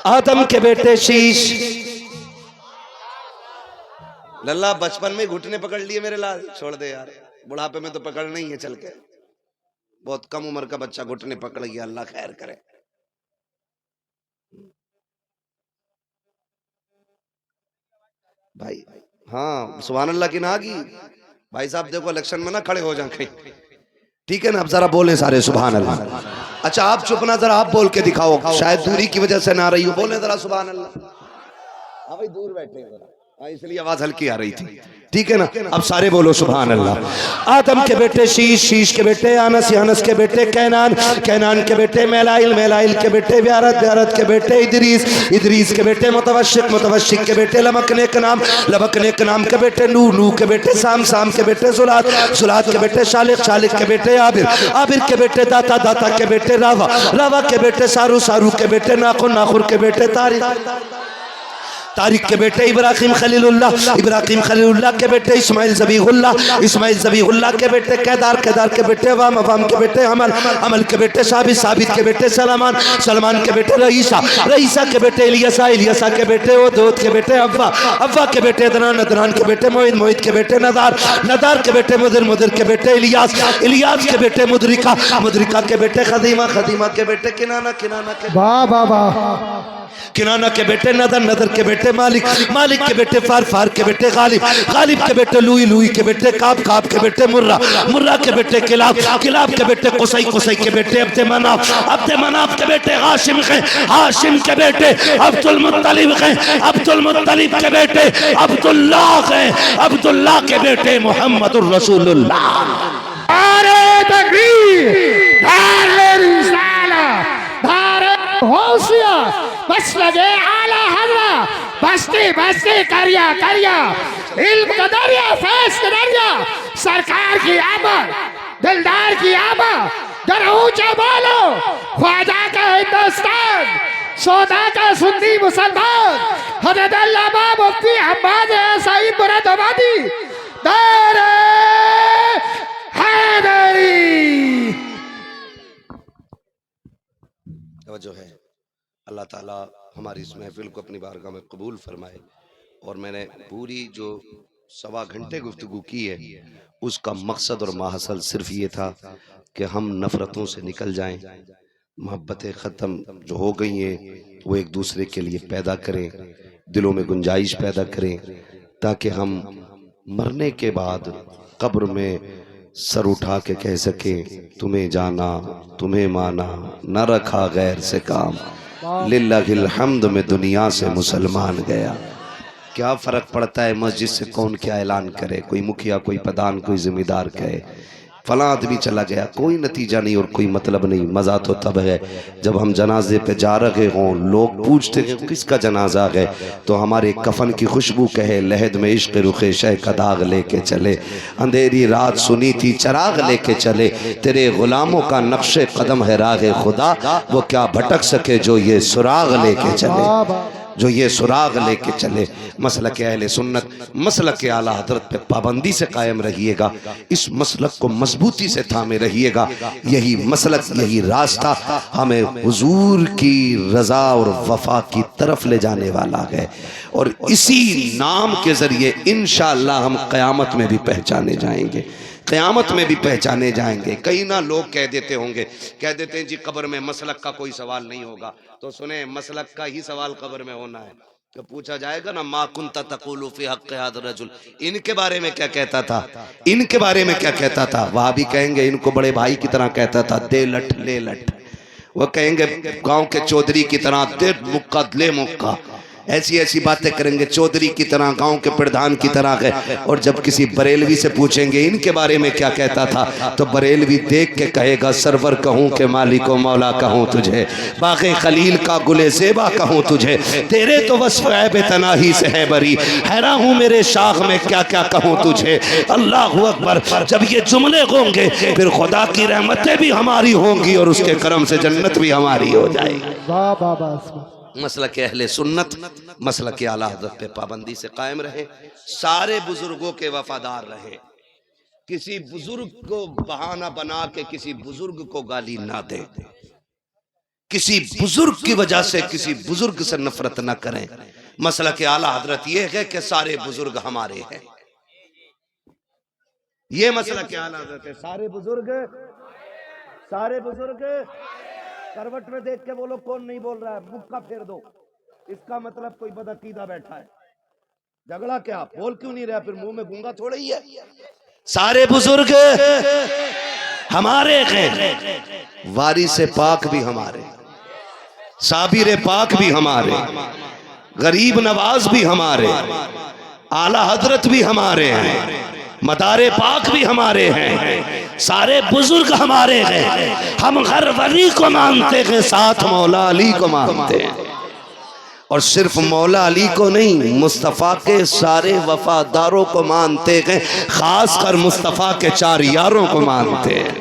आदम के बेटे शीश। लल्ला बचपन में घुटने पकड़ लिए मेरे लाल, छोड़ दे यार, बुढ़ापे में तो पकड़ नहीं है चल के। बहुत कम उम्र का बच्चा घुटने पकड़ गया, अल्लाह खैर करे। भाई हाँ सुभान अल्लाह की नागी। भाई साहब देखो इलेक्शन में ना खड़े हो जाए कहीं, ठीक है ना। अब जरा बोले सारे सुभान अल्लाह। अच्छा आप चुप ना, जरा आप बोल के दिखाओ, शायद दूरी की वजह से ना रही हो, बोले जरा सुभान अल्लाह। हाँ भाई दूर बैठे हैं जरा, इसलिए आवाज हल्की आ रही थी, ठीक है ना। अब सारे बोलो सुभान अल्लाह। आदम के बेटे शीश, शीश के बेटे अनस, अनस के बेटे कैनान, कैनान के बेटे मेलाइल, मेलाइल के बेटे व्यारत, व्यारत के बेटे इदरीस, इदरीस के बेटे मुतवशिक, मुतवशिक के बेटे लमकने के नाम, लमकने के नाम के बेटे नू, नू के बेटे साम, साम के बेटे जुलात, जुलात के बेटे शालिक, शालिक के बेटे आबिर, आबिर के बेटे दाता, दाता के बेटे रावा, रावा के बेटे सारू, सारू के बेटे नाखुर, नाखुर के बेटे तारिक, तारिक के बेटे इब्राहिम खलीलुल्लाह, इब्राहिम खलीलुल्लाह के बेटे इस्माइल ज़बीहुल्लाह, इस्माइल ज़बीहुल्लाह के बेटे केदार, केदार के बेटे अवाम, अवाम के बेटे अमल, अमल के बेटे साबित, साबित के बेटे सलमान, सलमान के बेटे रईसा, रईसा के बेटे इलियासा, इलियासा के बेटे ओदोद के बेटे अव्वा, अव्वा के बेटे अदनान, अदनान के बेटे मोहित, मोहित के बेटे नदार, नदार के बेटे मुदिर, मुदिर के बेटे इलियास, इलियास के बेटे मुदरिका, मुदरिका के बेटे खदीमा, खदीमा के बेटे किनाना, किनाना के वाह वाह वाह, किनाना के बेटे नदर, नदर के बेटे मालिक, मालिक के बेटे फार, फार के बेटे गालिब, गालिब के बेटे लुई, लुई के बेटे काब, काब के बेटे मुर्रा, मुर्रा के बेटे किलाब, किलाब के बेटे कुसई, कुसई के बेटे अब्दे मनाफ, अब्दे मनाफ के बेटे हाशिम के, हाशिम के बेटे अब्दुल मुत्तलिब के, अब्दुल मुत्तलिब के बेटे अब्दुल्लाह के, अब्दुल्लाह के बेटे मुहम्मदुर रसूलुल्लाह। नारे तकबीर, नारे रिसालत, नारे होशिया, बस लगे आला हजरा, बस्ती बस्ती करिया करिया, इल्म का दरिया, फैज का दरिया, सरकार की आमद, दिलदार की आमद, जरा ऊंचा बोलो, ख्वाजा का हिंदुस्तान, सौदा का सुन्नी मुसलमान, हजरत अल्लामा मुफ्ती हम्माद सईद मुरादाबादी, नारे हैदरी। जो है अल्लाह ताला हमारी इस महफिल को अपनी बारगाह में कबूल फरमाए। और मैंने पूरी जो 1.25 घंटे गुफ्तगू की है उसका मकसद और माहसल सिर्फ ये था कि हम नफरतों से निकल जाएं, मोहब्बतें ख़त्म जो हो गई हैं वो एक दूसरे के लिए पैदा करें, दिलों में गुंजाइश पैदा करें, ताकि हम मरने के बाद कब्र में सर उठा के कह सके तुम्हें जाना, तुम्हें माना, न रखा गैर से काम, लिल्लाहिल हम्द में दुनिया से मुसलमान गया। क्या फ़र्क पड़ता है मस्जिद से कौन क्या ऐलान करे, कोई मुखिया, कोई प्रधान, कोई जिम्मेदार कहे फला आदमी चला गया, कोई नतीजा नहीं और कोई मतलब नहीं। मज़ा तो तब है जब हम जनाजे पे जा रहे हों, लोग पूछते हैं किसका जनाजा है, तो हमारे कफन की खुशबू कहे लहद में इश्क रुखे शह का दाग लेके चले, अंधेरी रात सुनी थी चराग लेके चले, तेरे गुलामों का नक्शे कदम है रागे खुदा, वो क्या भटक सके जो ये सुराग लेके चले, जो ये सुराग लेके चले। मसलक अहले सुन्नत, मसलक आला हजरत पे पाबंदी से कायम रहिएगा, इस मसलक को मजबूती से थामे रहिएगा। यही मसलक, यही रास्ता हमें हुजूर की रजा और वफा की तरफ ले जाने वाला है, और इसी नाम के जरिए इंशाअल्लाह हम क़यामत में भी पहचाने जाएंगे, क़यामत में भी पहचाने जाएंगे। कई ना लोग कह देते होंगे, कह देते हैं जी कब्र में मसलक का कोई सवाल नहीं होगा, तो सुने मसलक का ही सवाल कब्र में होना है। तो पूछा जाएगा ना मा कुन्ता तक़ूलु फ़ी हक़्क़ि हाज़ा रजुल, इनके बारे में क्या कहता था, इनके बारे में क्या कहता था। वहाँ भी कहेंगे इनको बड़े भाई की तरह कहता था, दे लठ ले लठ। वो कहेंगे गाँव के चौधरी की तरह दे मुक्का ले मुक्का, ऐसी ऐसी बातें करेंगे, चौधरी की तरह, गांव के प्रधान की तरह है। और जब किसी बरेलवी से पूछेंगे इनके बारे में क्या कहता था, तो बरेलवी देख के कहेगा सरवर कहूँ के मालिको मौला कहूँ तुझे, बाग़े खलील का गुले ज़ेबा कहूँ तुझे, तेरे तो वस्फ़ ऐब तनाही से है बरी, हैरान हूँ मेरे शाख में क्या क्या कहूँ तुझे। अल्लाह अकबर। जब ये जुमले होंगे फिर खुदा की रहमतें भी हमारी होंगी और उसके करम से जन्नत भी हमारी हो जाएगी। मसलक अहले सुन्नत, मसलक आला हज़रत पे पाबंदी से कायम रहे, सारे बुजुर्गों के वफादार रहे, किसी बुजुर्ग को बहाना बना के किसी बुजुर्ग को गाली ना दे, किसी बुजुर्ग की वजह से किसी बुजुर्ग से नफरत न करें। मसला के आला हजरत यह है कि सारे बुजुर्ग हमारे हैं। ये मसला के आला हजरत है, सारे बुजुर्ग करवट में देख के बोलो कौन नहीं बोल रहा है, मुक्का फेर दो, इसका मतलब कोई बदअकीदा बैठा है। झगड़ा क्या, बोल क्यों नहीं रहा, फिर मुंह में गूंगा थोड़ा ही है। सारे बुजुर्ग हमारे हैं, वारिसे पाक भी हमारे, साबिर पाक भी हमारे, गरीब नवाज भी हमारे, आला हजरत भी हमारे हैं, मदारे पाक भी हमारे हैं, सारे बुजुर्ग हमारे हैं। हम हर वली को मानते हैं, साथ मौला अली को मानते हैं। और सिर्फ मौला अली को नहीं, मुस्तफ़ा के सारे वफादारों को मानते हैं, खासकर मुस्तफ़ा के 4 यारों को मानते हैं।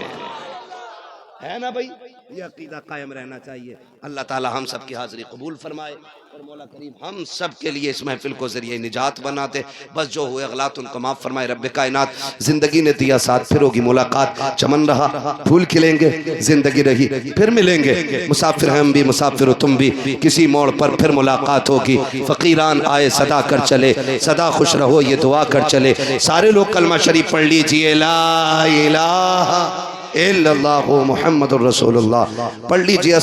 है ना भाई, ये अकीदा कायम रहना चाहिए। अल्लाह ताला हम सब की हाजिरी कबूल फरमाए और मौला करीम हम सब के लिए इस महफिल को जरिए निजात बनाते। बस जो हुए अगलात उनको माफ़ फरमाए। रब्बे कायनात, जिंदगी ने दिया साथ, फिर होगी मुलाकात, चमन रहा फूल खिलेंगे, जिंदगी रही फिर मिलेंगे, मुसाफिर हम भी मुसाफिर हो तुम भी, किसी मोड़ पर फिर मुलाकात होगी। फ़कीरान आए सदा कर चले, सदा खुश रहो ये दुआ कर चले। सारे लोग कलमा शरीफ पढ़ लीजिए, ला इलाहा इल्लल्लाहु मुहम्मदुर रसूलुल्लाह पढ़ लीजिए।